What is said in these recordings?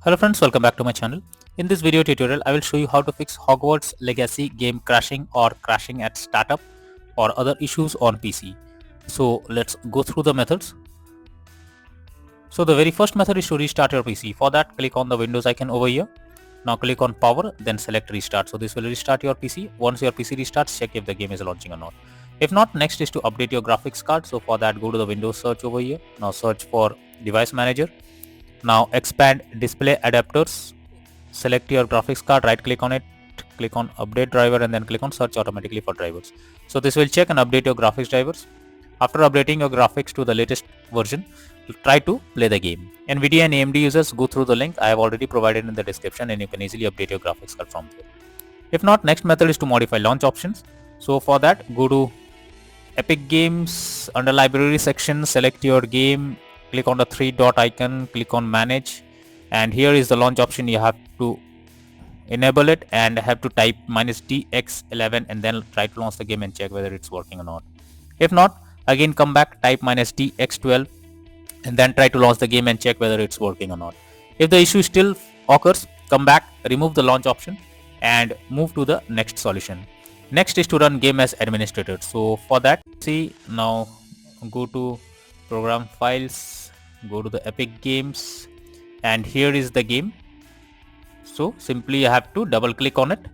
Hello friends, welcome back to my channel. In this video tutorial, I will show you how to fix Hogwarts Legacy game crashing or crashing at startup or other issues on PC. So let's go through the methods. So the very first method is to restart your PC. For that, click on the Windows icon over here. Now click on power, then select restart. So this will restart your PC. Once your PC restarts, check if the game is launching or not. If not, next is to update your graphics card. So for that, go to the Windows search over here. Now search for device manager. Now expand display adapters, select your graphics card, right click on it, click on update driver and then click on search automatically for drivers. So this will check and update your graphics drivers. After updating your graphics to the latest version, try to play the game. NVIDIA and AMD users, go through the link I have already provided in the description and you can easily update your graphics card from there. If not, next method is to modify launch options. So for that, go to Epic Games, under library section, select your game, click on the three dot icon, click on manage, and here is the launch option. You have to enable it and have to type -DX11 and then try to launch the game and check whether it's working or not. If not, again come back, type -DX12 and then try to launch the game and check whether it's working or not. If the issue still occurs, come back, remove the launch option and move to the next solution. Next is to run game as administrator. So for that, see, now go to program files, go to the Epic Games, and here is the game. So simply you have to double click on it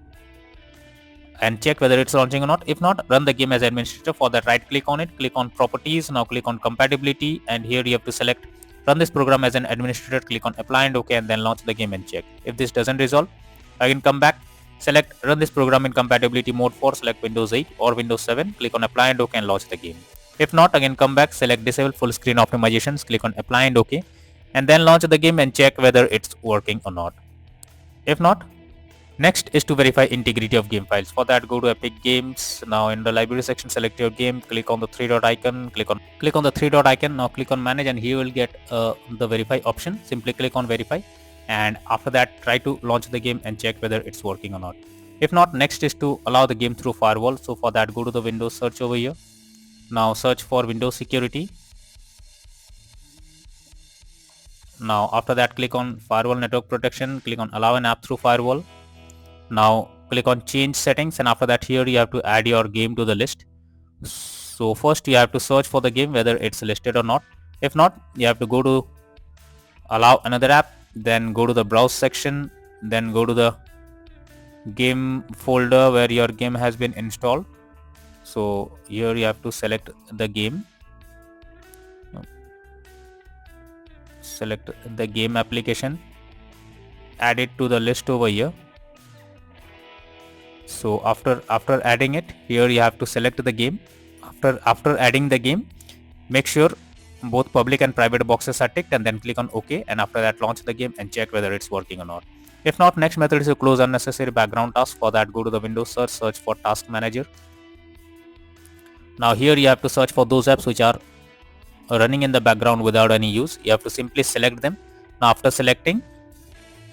and check whether it's launching or not. If not, run the game as administrator. For that, right click on it, click on properties, now click on compatibility, and here you have to select run this program as an administrator, click on apply and OK, and then launch the game and check. If this doesn't resolve, again come back, select run this program in compatibility mode for select Windows 8 or Windows 7, click on apply and OK and launch the game. If not, again come back, select disable full screen optimizations, click on apply and OK, and then launch the game and check whether it's working or not. If not, next is to verify integrity of game files. For that, go to Epic Games. Now in the library section, select your game, click on the three dot icon, click on the three dot icon, now click on manage, and here you will get the verify option. Simply click on verify, and after that try to launch the game and check whether it's working or not. If not, next is to allow the game through firewall. So for that, go to the Windows search over here. Now search for Windows security. Now after that, click on firewall network protection, click on allow an app through firewall. Now click on change settings, and after that, here you have to add your game to the list. So first you have to search for the game whether it's listed or not. If not, you have to go to allow another app, then go to the browse section, then go to the game folder where your game has been installed. So here you have to select the game, select the game application, add it to the list over here. So after adding it, here you have to select the game. After adding the game, make sure both public and private boxes are ticked and then click on OK, and after that launch the game and check whether it's working or not. If not, next method is to close unnecessary background tasks. For that, go to the Windows search for task manager. Now here you have to search for those apps which are running in the background without any use. You have to simply select them. Now after selecting,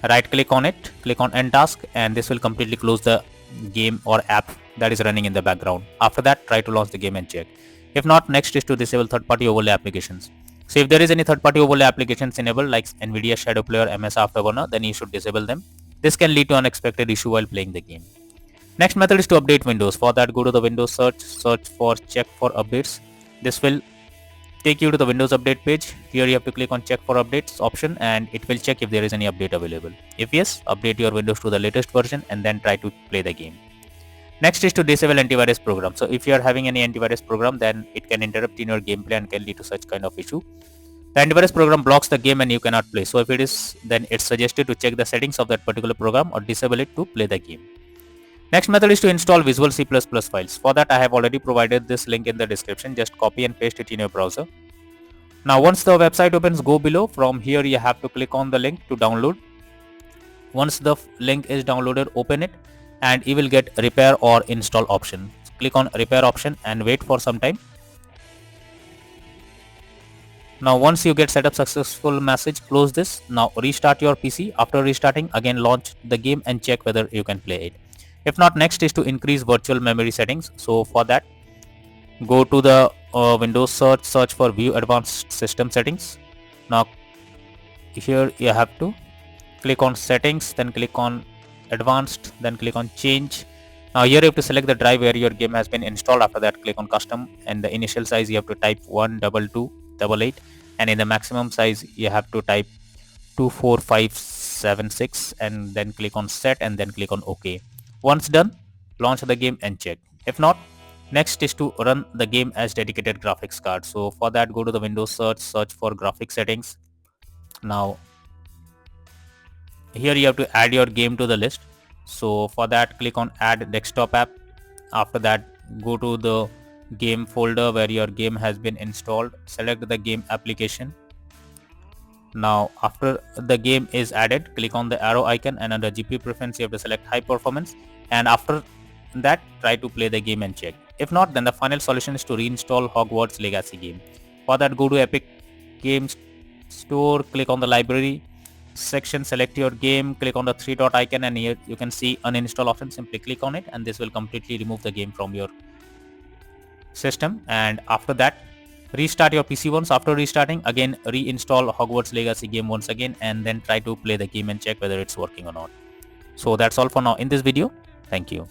right click on it, click on end task, and this will completely close the game or app that is running in the background. After that, try to launch the game and check. If not, next is to disable third-party overlay applications. So if there is any third-party overlay applications enabled like NVIDIA Shadow Player, MS Afterburner, then you should disable them. This can lead to unexpected issue while playing the game. Next method is to update Windows. For that, go to the Windows search for check for updates. This will take you to the Windows update page. Here you have to click on check for updates option and it will check if there is any update available. If yes, update your Windows to the latest version and then try to play the game. Next is to disable antivirus program. So if you are having any antivirus program, then it can interrupt in your gameplay and can lead to such kind of issue. The antivirus program blocks the game and you cannot play. So if it is, then it's suggested to check the settings of that particular program or disable it to play the game. Next method is to install Visual C++ files. For that, I have already provided this link in the description. Just copy and paste it in your browser. Now once the website opens, go below. From here you have to click on the link to download. Once the link is downloaded, open it and you will get repair or install option. Click on repair option and wait for some time. Now once you get setup successful message, close this. Now restart your PC. After restarting, again launch the game and check whether you can play it. If not, next is to increase virtual memory settings. So for that, go to the Windows search for view advanced system settings. Now here you have to click on settings, then click on advanced, then click on change. Now here you have to select the drive where your game has been installed. After that, click on custom, and the initial size you have to type 12288, and in the maximum size you have to type 24576, and then click on set, and then click on OK. Once done, launch the game and check. If not, next is to run the game as dedicated graphics card. So for that, go to the Windows search for graphics settings. Now here you have to add your game to the list. So for that, click on add desktop app. After that, go to the game folder where your game has been installed. Select the game application. Now after the game is added, click on the arrow icon, and under GPU preference you have to select high performance, and after that try to play the game and check. If not, then the final solution is to reinstall Hogwarts Legacy game. For that, go to Epic Games Store, click on the library section, select your game, click on the three dot icon, and here you can see uninstall option. Simply click on it, and this will completely remove the game from your system. And after that, restart your PC once. After restarting, again reinstall Hogwarts Legacy game once again, and then try to play the game and check whether it's working or not. So that's all for now in this video. Thank you.